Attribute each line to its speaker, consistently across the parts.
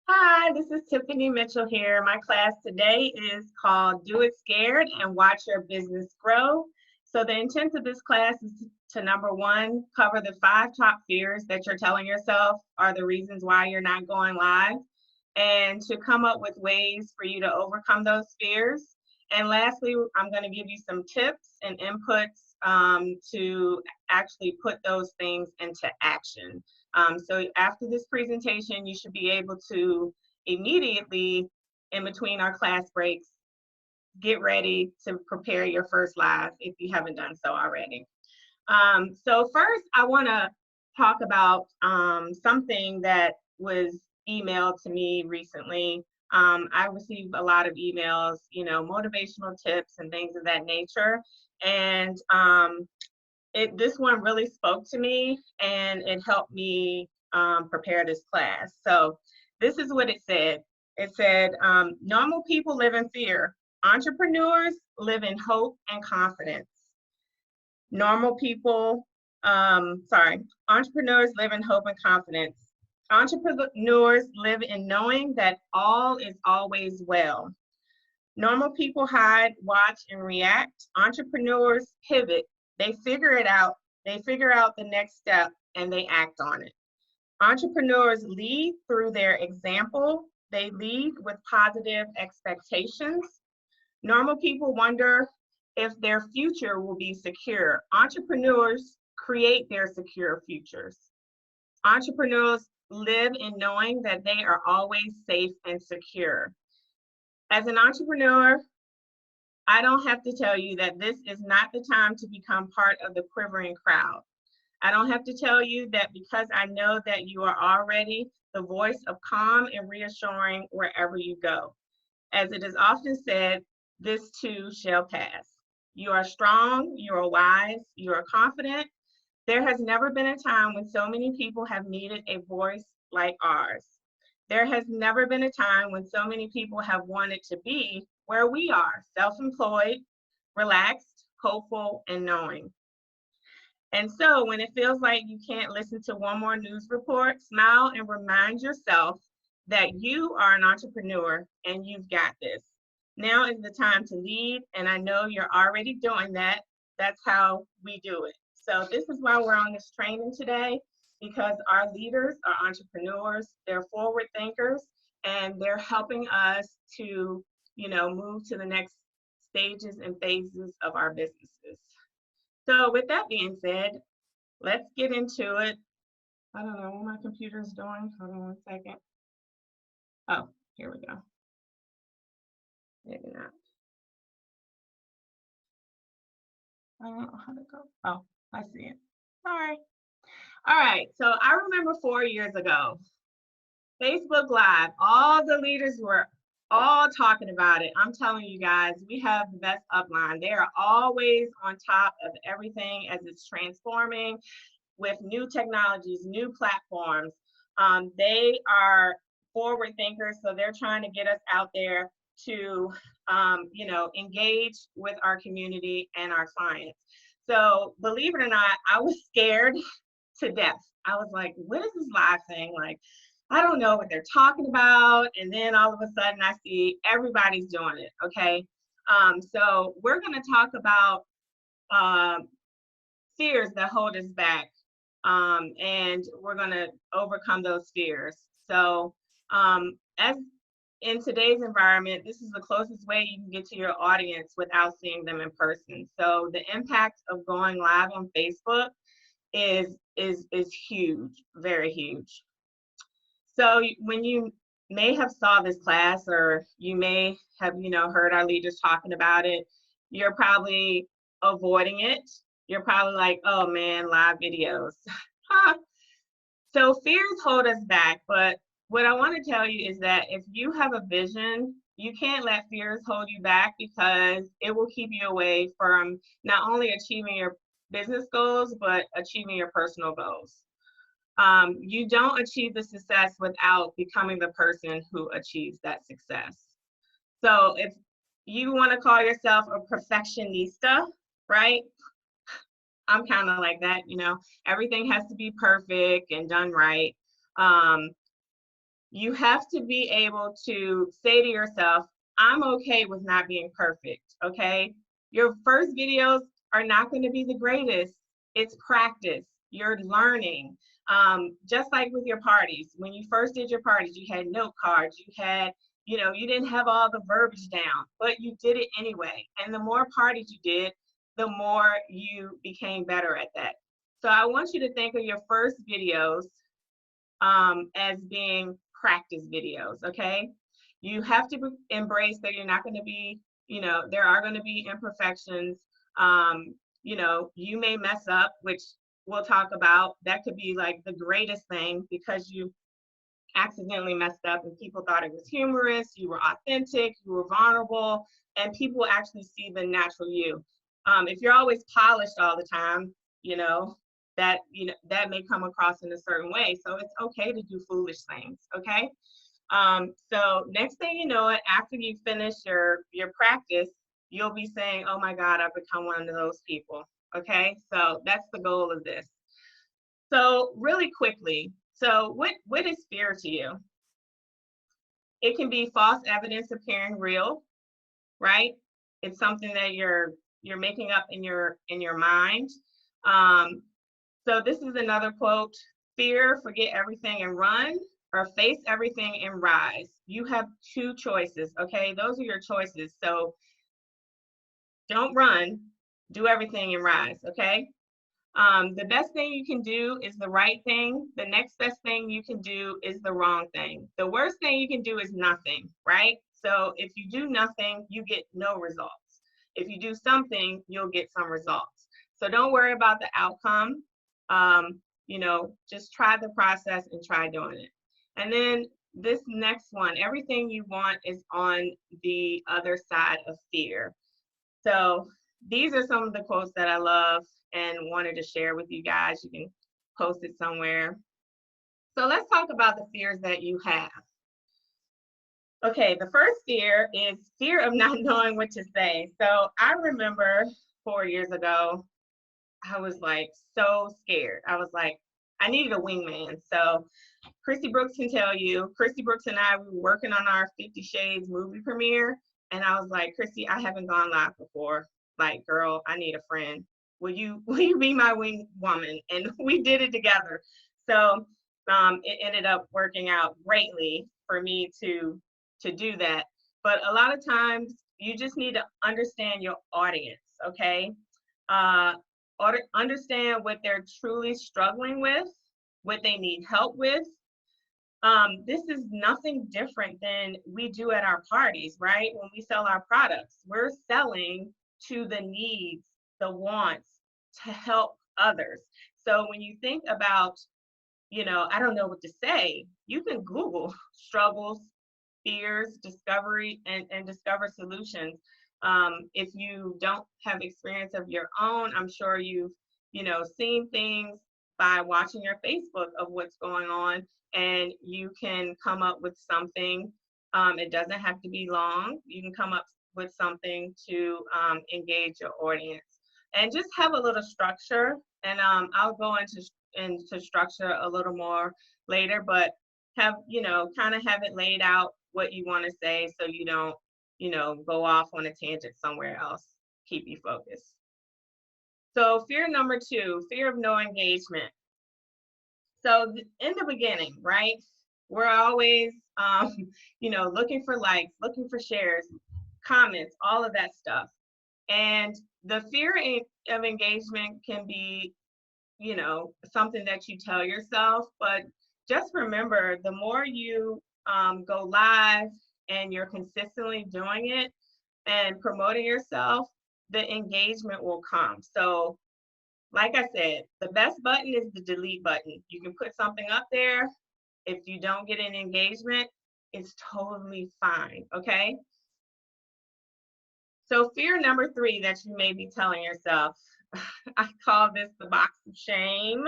Speaker 1: Hi, this is Tiffany Mitchell here. My class today is called Do It Scared and Watch Your Business Grow. So the intent of this class is to number one, cover the 5 top fears that you're telling yourself are the reasons why you're not going live, and to come up with ways for you to overcome those fears. And lastly, I'm going to give you some tips and inputs to actually put those things into action. So after this presentation, you should be able to immediately, in between our class breaks, get ready to prepare your first live if you haven't done so already. So first, I want to talk about something that was emailed to me recently. I received a lot of emails, motivational tips and things of that nature. And this one really spoke to me, and it helped me prepare this class. So this is what it said. It said, normal people live in fear. Entrepreneurs live in hope and confidence. Entrepreneurs live in hope and confidence. Entrepreneurs live in knowing that all is always well. Normal people hide, watch, and react. Entrepreneurs pivot. They figure it out. They figure out the next step and they act on it. Entrepreneurs lead through their example. They lead with positive expectations. Normal people wonder if their future will be secure. Entrepreneurs create their secure futures. Entrepreneurs live in knowing that they are always safe and secure. As an entrepreneur, I don't have to tell you that this is not the time to become part of the quivering crowd. I don't have to tell you that because I know that you are already the voice of calm and reassuring wherever you go. As it is often said, this too shall pass. You are strong, you are wise, you are confident. There has never been a time when so many people have needed a voice like ours. There has never been a time when so many people have wanted to be where we are, self-employed, relaxed, hopeful, and knowing. And so when it feels like you can't listen to one more news report, smile and remind yourself that you are an entrepreneur and you've got this. Now is the time to lead, and I know you're already doing that. That's how we do it. So this is why we're on this training today, because our leaders are entrepreneurs, they're forward thinkers, and they're helping us to, move to the next stages and phases of our businesses. So with that being said, let's get into it. I don't know what my computer's doing. Hold on one second. Oh, here we go. Maybe not. I don't know how to go. Oh, I see it. Sorry. All right. So I remember 4 years ago, Facebook Live, all the leaders were all talking about it. I'm telling you guys, we have the best upline. They are always on top of everything as it's transforming with new technologies, new platforms. They are forward thinkers, so they're trying to get us out there to, engage with our community and our clients. So believe it or not, I was scared to death. I was like, what is this live thing? Like, I don't know what they're talking about. And then all of a sudden I see everybody's doing it, okay? So we're gonna talk about fears that hold us back, and we're gonna overcome those fears. So as in today's environment, this is the closest way you can get to your audience without seeing them in person. So the impact of going live on Facebook is huge, very huge. So when you may have saw this class, or you may have, heard our leaders talking about it, you're probably avoiding it. You're probably like, oh man, live videos. So fears hold us back, but what I want to tell you is that if you have a vision, you can't let fears hold you back, because it will keep you away from not only achieving your business goals, but achieving your personal goals. You don't achieve the success without becoming the person who achieves that success. So if you want to call yourself a perfectionista, right? I'm kind of like that, you know, everything has to be perfect and done right. Um, you have to be able to say to yourself, I'm okay with not being perfect, okay? Your first videos are not going to be the greatest. It's practice. You're learning. Just like with your parties, when you first did your parties, you had note cards, you had, you know, you didn't have all the verbiage down, but you did it anyway. And the more parties you did, the more you became better at that. So I want you to think of your first videos as being practice videos, okay? You have to embrace that you're not going to be, you know, there are going to be imperfections. You know, you may mess up, which we'll talk about. That could be like the greatest thing because you accidentally messed up and people thought it was humorous, you were authentic, you were vulnerable, and people actually see the natural you. If you're always polished all the time, you know, that may come across in a certain way. So it's okay to do foolish things, okay? So next thing you know it, after you finish your practice, you'll be saying, oh my God, I've become one of those people. Okay, so that's the goal of this. So really quickly, so what is fear to you? It can be false evidence appearing real, right? It's something that you're making up in your mind. Um, so this is another quote: fear, forget everything and run, or face everything and rise. You have two choices, okay? Those are your choices. So don't run, do everything and rise, okay? The best thing you can do is the right thing. The next best thing you can do is the wrong thing. The worst thing you can do is nothing, right? So if you do nothing, you get no results. If you do something, you'll get some results. So don't worry about the outcome. You know, just try the process and try doing it. And then this next one, everything you want is on the other side of fear. So these are some of the quotes that I love and wanted to share with you guys. You can post it somewhere. So let's talk about the fears that you have. Okay, the first fear is fear of not knowing what to say. So I remember 4 years ago, I was like so scared. I was like, I needed a wingman. So Christy Brooks can tell you, Christy Brooks and I, we were working on our 50 Shades movie premiere. And I was like, Christy, I haven't gone live before. Like, girl, I need a friend. Will you be my wing woman? And we did it together. So it ended up working out greatly for me to do that. But a lot of times you just need to understand your audience, okay? Uh, understand what they're truly struggling with, what they need help with. This is nothing different than we do at our parties, right? When we sell our products, we're selling to the needs, the wants, to help others. So when you think about, you know, I don't know what to say, you can Google struggles, fears, discovery, and discover solutions. If you don't have experience of your own, I'm sure you've, you know, seen things by watching your Facebook of what's going on, and you can come up with something. It doesn't have to be long. You can come up with something to engage your audience, and just have a little structure. And I'll go into structure a little more later, but have, you know, kind of have it laid out what you want to say so you don't, you know, go off on a tangent somewhere else. Keep you focused. So fear number 2, fear of no engagement. So in the beginning, right, we're always, you know, looking for likes, looking for shares, comments, all of that stuff. And the fear of engagement can be, you know, something that you tell yourself, but just remember, the more you go live and you're consistently doing it and promoting yourself, the engagement will come. So like I said, the best button is the delete button. You can put something up there. If you don't get an engagement, it's totally fine, okay? So fear number 3 that you may be telling yourself, I call this the box of shame.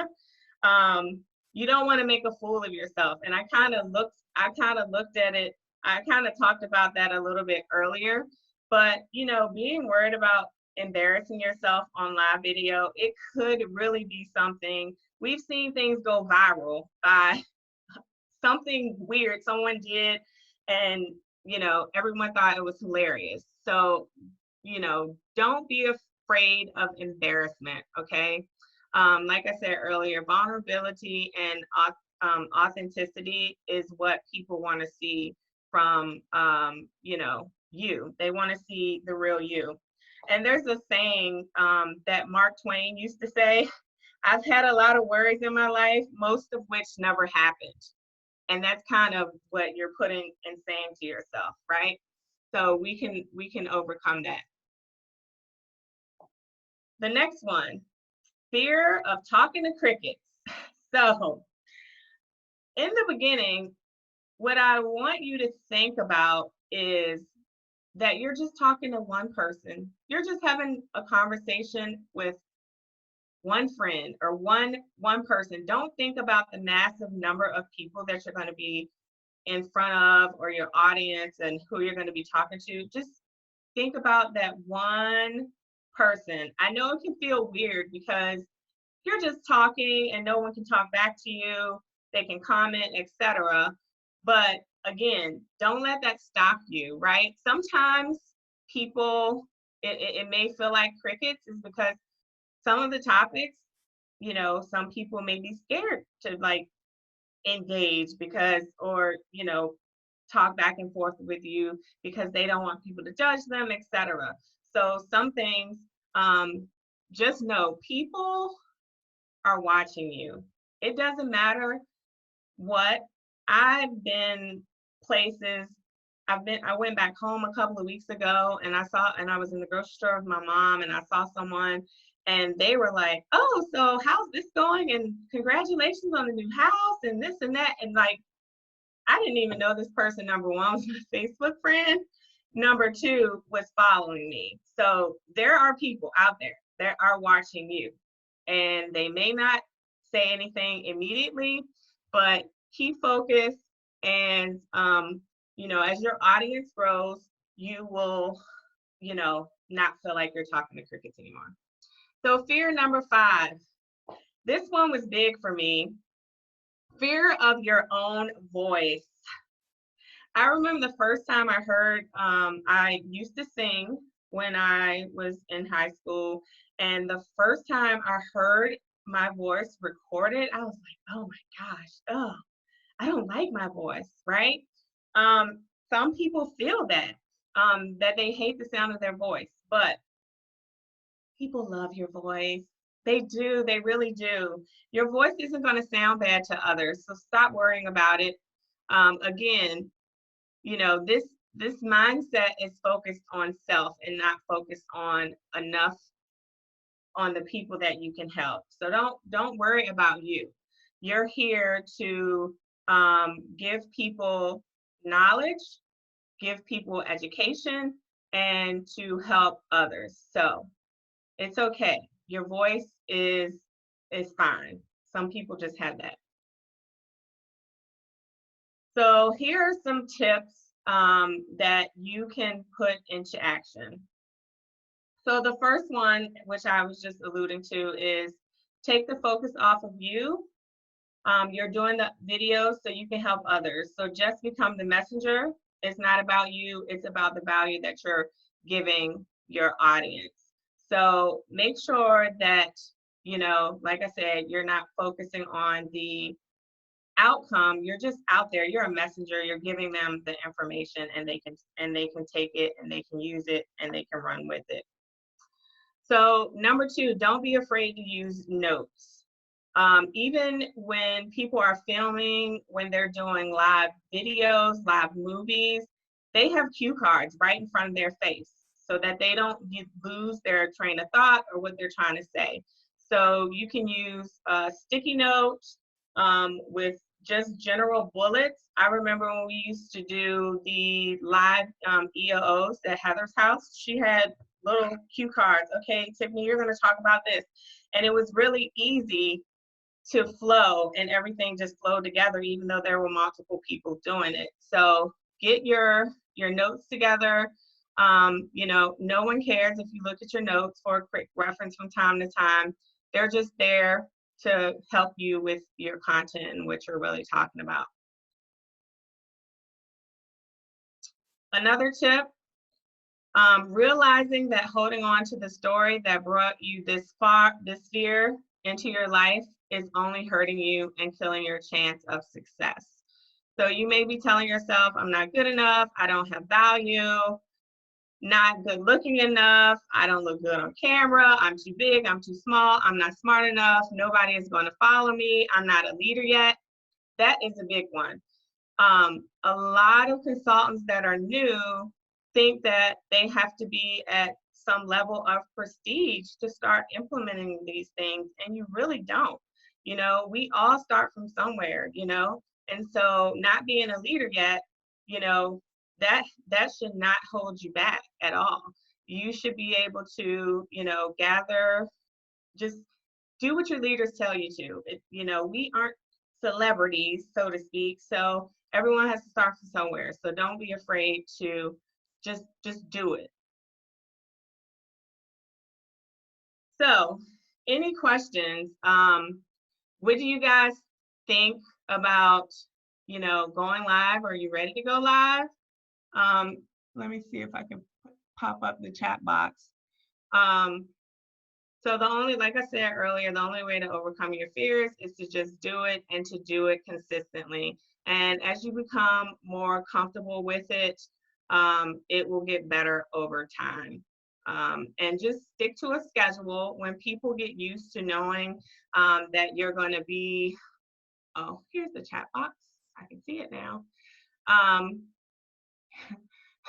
Speaker 1: You don't want to make a fool of yourself. And I kind of looked at it. I kind of talked about that a little bit earlier, but you know, being worried about embarrassing yourself on live video, it could really be something. We've seen things go viral by something weird someone did, and everyone thought it was hilarious. So don't be afraid of embarrassment, okay? Like I said earlier, vulnerability and authenticity is what people want to see from you. They want to see the real you. And there's a saying that Mark Twain used to say, I've had a lot of worries in my life, most of which never happened. And that's kind of what you're putting and saying to yourself, right? So we can overcome that. The next one, fear of talking to crickets. So in the beginning, what I want you to think about is that you're just talking to one person. You're just having a conversation with one friend or one person. Don't think about the massive number of people that you're going to be in front of, or your audience, and who you're going to be talking to. Just think about that one person. I know it can feel weird because you're just talking and no one can talk back to you. They can comment, etc. But again, don't let that stop you, right? Sometimes people, it may feel like crickets, is because some of the topics, some people may be scared to like engage because, or talk back and forth with you because they don't want people to judge them, etc. So some things, just know people are watching you. It doesn't matter what. I've been places. I went back home a couple of weeks ago, and I was in the grocery store with my mom, and I saw someone, and they were like, "Oh, so how's this going? And congratulations on the new house and this and that." And like, I didn't even know this person, number one, was my Facebook friend. Number two, was following me. So there are people out there that are watching you, and they may not say anything immediately, but keep focused. And, as your audience grows, you will, not feel like you're talking to crickets anymore. So fear number 5, this one was big for me. Fear of your own voice. I remember the first time I heard, I used to sing when I was in high school. And the first time I heard my voice recorded, I was like, oh my gosh, oh, I don't like my voice, right? Some people feel that they hate the sound of their voice, but people love your voice. They do, they really do. Your voice isn't going to sound bad to others, so stop worrying about it. Again, this mindset is focused on self and not focused on enough on the people that you can help. So don't worry about you. You're here to give people knowledge, give people education, and to help others. So it's okay. Your voice is fine. Some people just have that. So here are some tips that you can put into action. So the first one, which I was just alluding to, is take the focus off of you. You're doing the videos so you can help others. So just become the messenger. It's not about you. It's about the value that you're giving your audience. So make sure that, like I said, you're not focusing on the outcome. You're just out there. You're a messenger. You're giving them the information, and they can take it, and they can use it, and they can run with it. So number 2, don't be afraid to use notes. Even when people are filming, when they're doing live videos, live movies, they have cue cards right in front of their face so that they don't lose their train of thought or what they're trying to say. So you can use a sticky note with just general bullets. I remember when we used to do the live EOOs at Heather's house, she had little cue cards. Okay, Tiffany, you're going to talk about this. And it was really easy to flow, and everything just flowed together, even though there were multiple people doing it. So get your notes together, You know, no one cares if you look at your notes for a quick reference from time to time. They're just there to help you with your content and what you're really talking about. Another tip, realizing that holding on to the story that brought you this far, this fear into your life is only hurting you and killing your chance of success. So you may be telling yourself, I'm not good enough, I don't have value, not good looking enough, I don't look good on camera, I'm too big, I'm too small, I'm not smart enough, nobody is going to follow me, I'm not a leader yet. That is a big one. A lot of consultants that are new think that they have to be at some level of prestige to start implementing these things, and you really don't. You know, we all start from somewhere, you know, and so not being a leader yet, you know, that should not hold you back at all. You should be able to, you know, gather, just do what your leaders tell you to. You know, we aren't celebrities, so to speak. So everyone has to start from somewhere. So don't be afraid to just do it. So, any questions? What do you guys think about, you know, going live? Are you ready to go live? Um, Let me see if I can pop up the chat box. Um, So the only, like I said earlier, the only way to overcome your fears is to just do it and to do it consistently. And as you become more comfortable with it, it will get better over time. And just stick to a schedule. When people get used to knowing that you're going to be, oh, here's the chat box. I can see it now. Um,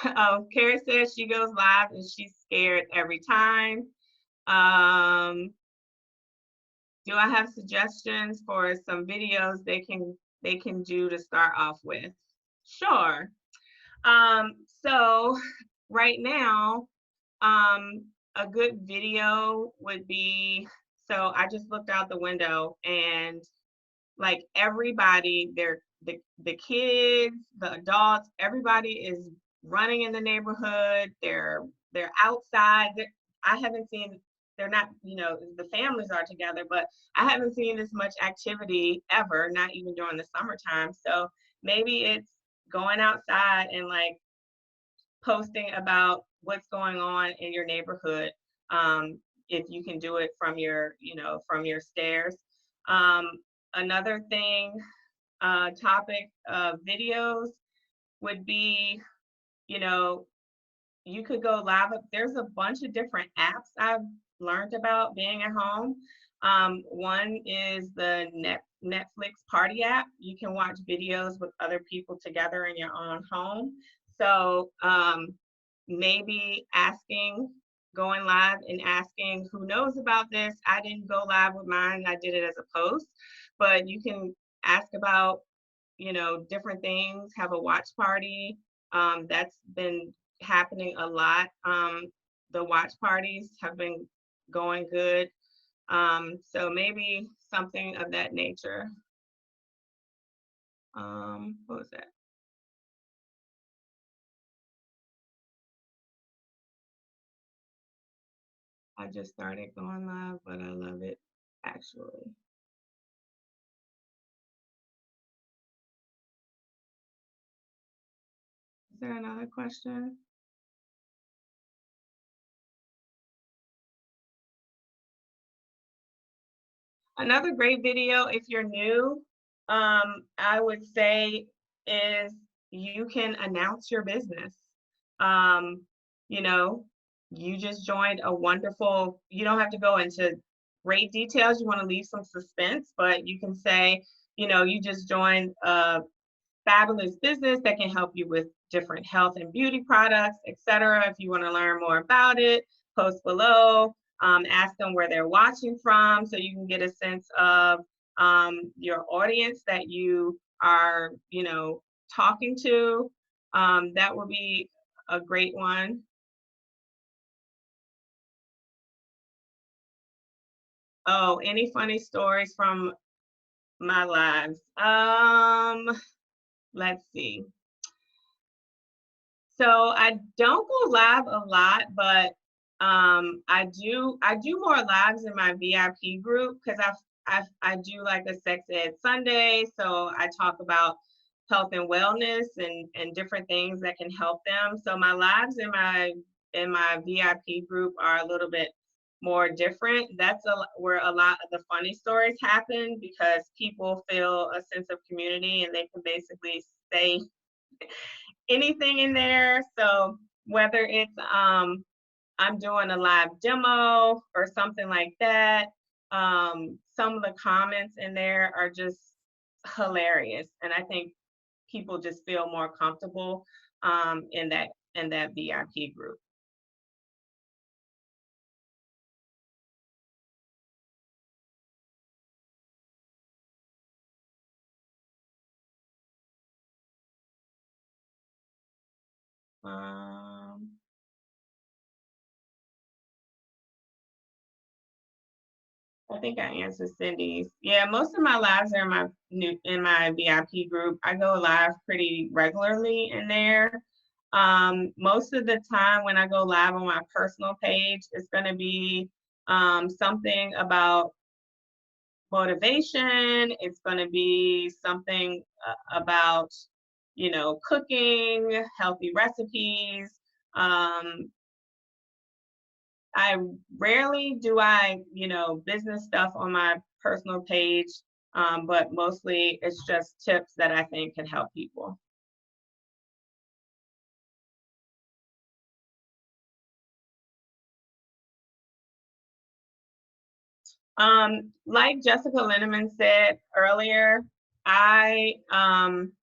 Speaker 1: oh, Carrie says she goes live and she's scared every time. Um, Do I have suggestions for some videos they can do to start off with? Sure. So right now, a good video would be, so I just looked out the window and like everybody, the kids, the adults, everybody is running in the neighborhood. They're outside. I haven't seen, they're not, you know, the families are together, but I haven't seen this much activity ever, not even during the summertime. So maybe it's going outside and like posting about what's going on in your neighborhood. If you can do it from your, you know, from your stairs. Um, Another thing, topic of videos would be, you know, you could go live. There's a bunch of different apps I've learned about being at home. One is the Netflix Party app. You can watch videos with other people together in your own home. So maybe going live and asking who knows about this. I didn't go live with mine. I did it as a post, but you can ask about, you know, different things, have a watch party. That's been happening a lot. The watch parties have been going good. So maybe something of that nature. What was that? I just started going live, but I love it actually. Is there another question? Another great video, if you're new, I would say is you can announce your business. Um, you know, you just joined a wonderful, you don't have to go into great details. You want to leave some suspense, but you can say, you know, you just joined a fabulous business that can help you with different health and beauty products, etc. If you want to learn more about it, post below. Ask them where they're watching from so you can get a sense of your audience that you are, you know, talking to. That would be a great one. Oh, any funny stories from my lives? Let's see. So I don't go live a lot, but I do more lives in my VIP group because I do like a sex ed Sunday, so I talk about health and wellness and different things that can help them. So my lives in my VIP group are a little bit more different. That's where a lot of the funny stories happen because people feel a sense of community and they can basically say anything in there. So whether it's I'm doing a live demo or something like that, some of the comments in there are just hilarious, and I think people just feel more comfortable in that VIP group. Um, I think I answered Cindy's. Yeah, most of my lives are in my VIP group. I go live pretty regularly in there. Most of the time when I go live on my personal page, it's going to be something about motivation. It's going to be something about, cooking, healthy recipes. Um, I rarely do business stuff on my personal page, but mostly it's just tips that I think can help people. Like Jessica Linneman said earlier, I um,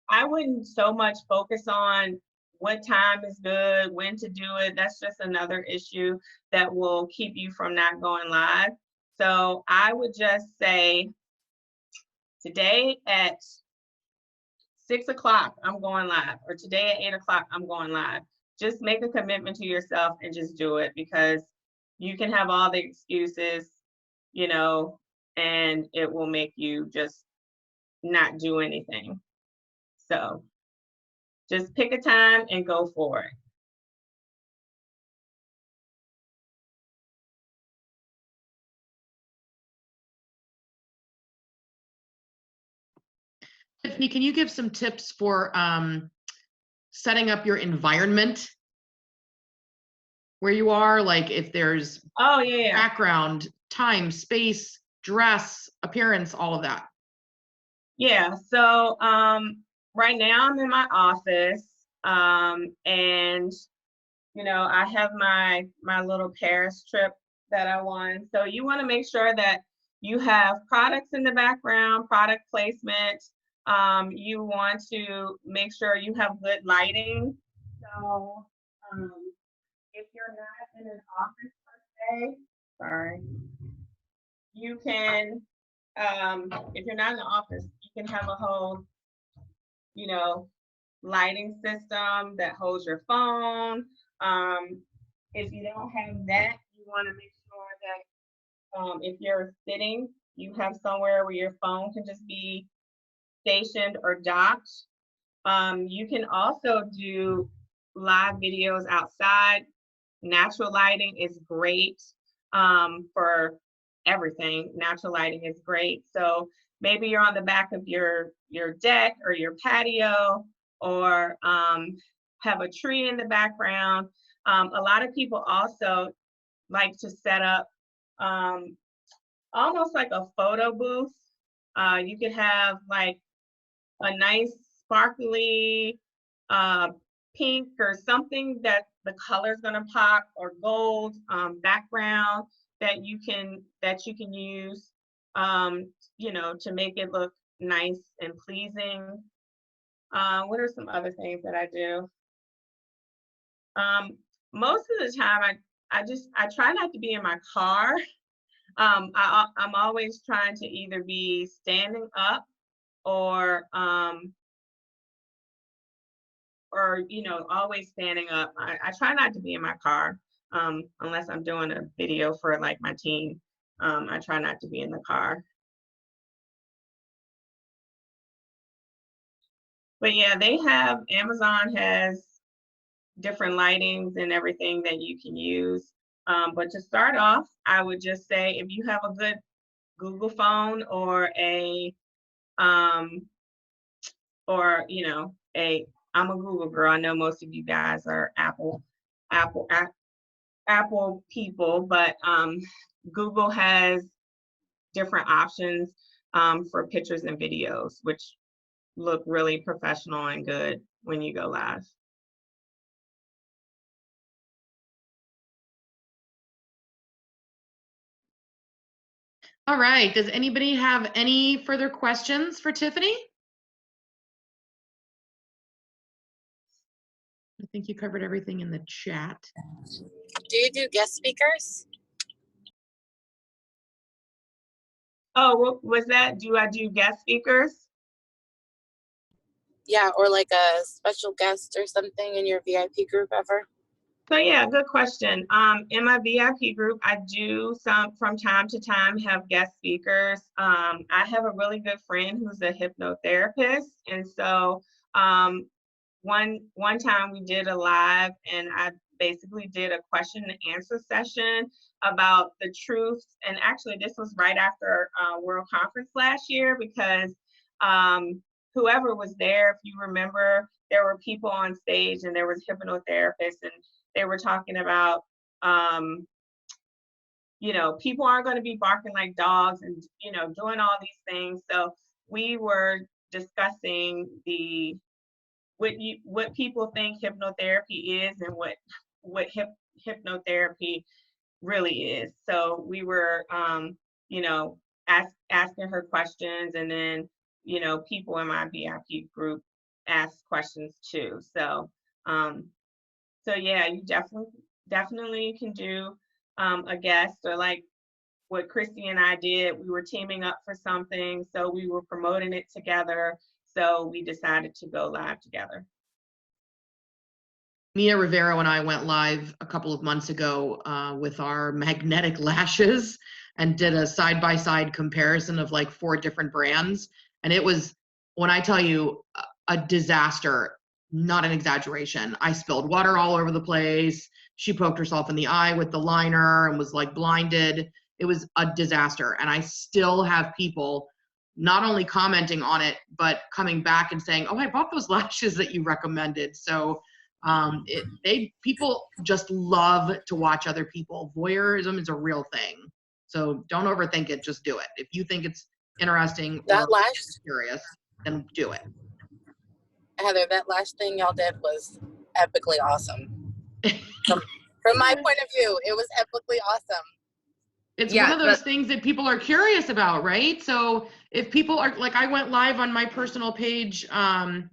Speaker 1: I wouldn't so much focus on what time is good, when to do it. That's just another issue that will keep you from not going live. So I would just say today at 6 o'clock, I'm going live, or today at 8 o'clock, I'm going live. Just make a commitment to yourself and just do it because you can have all the excuses, you know, and it will make you just not do anything. So just pick a time and go for it.
Speaker 2: Tiffany, can you give some tips for setting up your environment where you are? Like if there's
Speaker 1: Oh yeah.
Speaker 2: background, time, space, dress, appearance, all of that.
Speaker 1: Yeah. So right now I'm in my office. And I have my little Paris trip that I won. So you want to make sure that you have products in the background, product placement. You want to make sure you have good lighting. So um, if you're not in an office per se, sorry, you can, if you're not in the office, you can have a whole, you know, lighting system that holds your phone. If you don't have that, you want to make sure that if you're sitting, you have somewhere where your phone can just be stationed or docked. You can also do live videos outside. Natural lighting is great for everything. Natural lighting is great. So maybe you're on the back of your deck or your patio, or have a tree in the background. A lot of people also like to set up almost like a photo booth. You could have like a nice sparkly uh, pink or something that the color is going to pop, or gold background that you can use, to make it look nice and pleasing. What are some other things that I do? Um, Most of the time, I try not to be in my car. I'm always trying to either be standing up or always standing up. I try not to be in my car unless I'm doing a video for like my team. I try not to be in the car. But yeah, Amazon has different lightings and everything that you can use. But to start off, I would just say if you have a good Google phone um, or I'm a Google girl. I know most of you guys are Apple, Apple people, but Google has different options for pictures and videos, which look really professional and good when you go live.
Speaker 2: All right. Does anybody have any further questions for Tiffany? I think you covered everything in the chat.
Speaker 3: Do you do guest speakers?
Speaker 1: Oh, was that, do I do guest speakers?
Speaker 3: Yeah, or like a special guest or something in your VIP group ever?
Speaker 1: So yeah, good question. In my VIP group, I do some from time to time have guest speakers. I have a really good friend who's a hypnotherapist, and so one time we did a live, and I basically did a question and answer session about the truths. And actually, this was right after World Conference last year because whoever was there, if you remember, there were people on stage and there was hypnotherapists and they were talking about, people aren't going to be barking like dogs and, doing all these things. So we were discussing what people think hypnotherapy is and what hypnotherapy really is. So we were, asking her questions, and then, people in my VIP group asked questions too. So yeah, you definitely can do a guest, or like what Christy and I did. We were teaming up for something, so we were promoting it together. So we decided to go live together.
Speaker 2: Mia Rivero and I went live a couple of months ago with our magnetic lashes and did a side-by-side comparison of like 4 different brands. And it was, when I tell you, a disaster, not an exaggeration. I spilled water all over the place. She poked herself in the eye with the liner and was like blinded. It was a disaster. And I still have people not only commenting on it, but coming back and saying, oh, I bought those lashes that you recommended. So people just love to watch other people. Voyeurism is a real thing. So don't overthink it, just do it. If you think it's interesting or curious, then do it.
Speaker 3: Heather, that last thing y'all did was epically awesome. From my point of view, it was epically awesome.
Speaker 2: It's one of those things that people are curious about, right? So if people are, like, I went live on my personal page a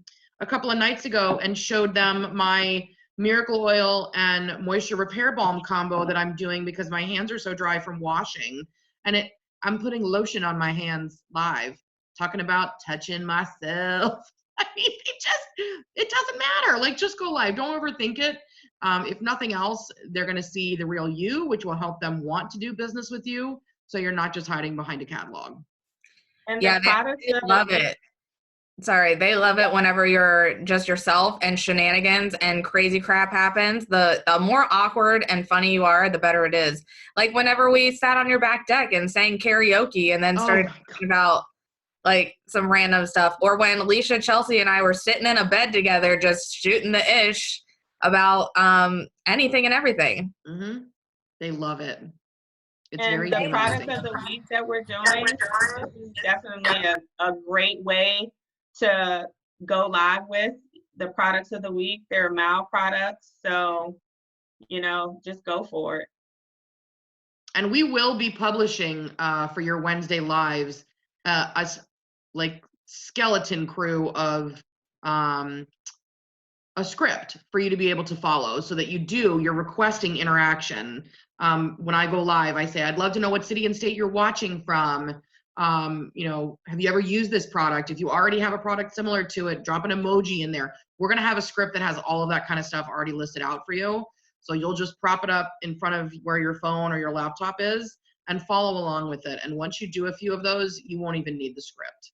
Speaker 2: couple of nights ago and showed them my Miracle Oil and Moisture Repair Balm combo that I'm doing because my hands are so dry from washing. And I'm putting lotion on my hands live, talking about touching myself. I mean, it doesn't matter. Like, just go live. Don't overthink it. If nothing else, they're going to see the real you, which will help them want to do business with you. So you're not just hiding behind a catalog.
Speaker 1: And
Speaker 4: yeah, they love it. Sorry, they love it whenever you're just yourself and shenanigans and crazy crap happens. The more awkward and funny you are, the better it is. Like whenever we sat on your back deck and sang karaoke and then started talking about like some random stuff, or when Alicia, Chelsea, and I were sitting in a bed together just shooting the ish about anything and everything.
Speaker 2: Mm-hmm. They love it. It's
Speaker 1: and
Speaker 2: very
Speaker 1: the product of the week that we're doing, this is definitely a great way to go live with the products of the week. They're Mal products, so just go for it.
Speaker 2: And we will be publishing for your Wednesday lives a like skeleton crew of a script for you to be able to follow, so that you're requesting interaction. When I go live, I say, I'd love to know what city and state you're watching from. Have you ever used this product? If you already have a product similar to it, drop an emoji in there. We're going to have a script that has all of that kind of stuff already listed out for you. So you'll just prop it up in front of where your phone or your laptop is and follow along with it. And once you do a few of those, you won't even need the script.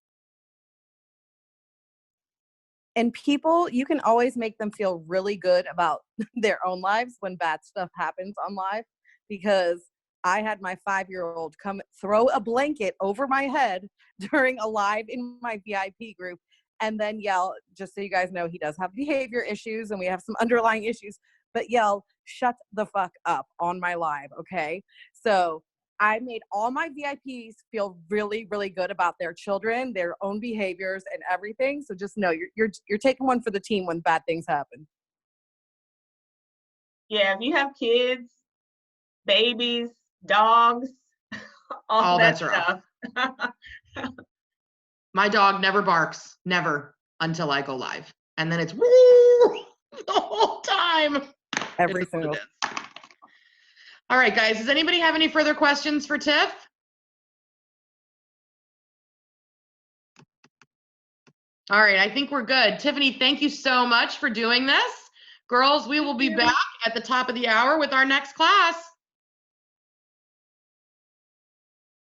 Speaker 5: And people, you can always make them feel really good about their own lives when bad stuff happens on live, because I had my 5-year-old come throw a blanket over my head during a live in my VIP group and then yell, just so you guys know, he does have behavior issues and we have some underlying issues, but yell, shut the fuck up on my live, okay? So I made all my VIPs feel really, really good about their children, their own behaviors, and everything. So just know you're taking one for the team when bad things happen.
Speaker 1: Yeah, if you have kids, babies, dogs, all that
Speaker 2: bets are off.
Speaker 1: stuff.
Speaker 2: My dog never barks, never, until I go live. And then it's woo the whole time.
Speaker 5: Every single.
Speaker 2: All right, guys, does anybody have any further questions for Tiff? All right, I think we're good. Tiffany, thank you so much for doing this. Girls, we will be back at the top of the hour with our next class.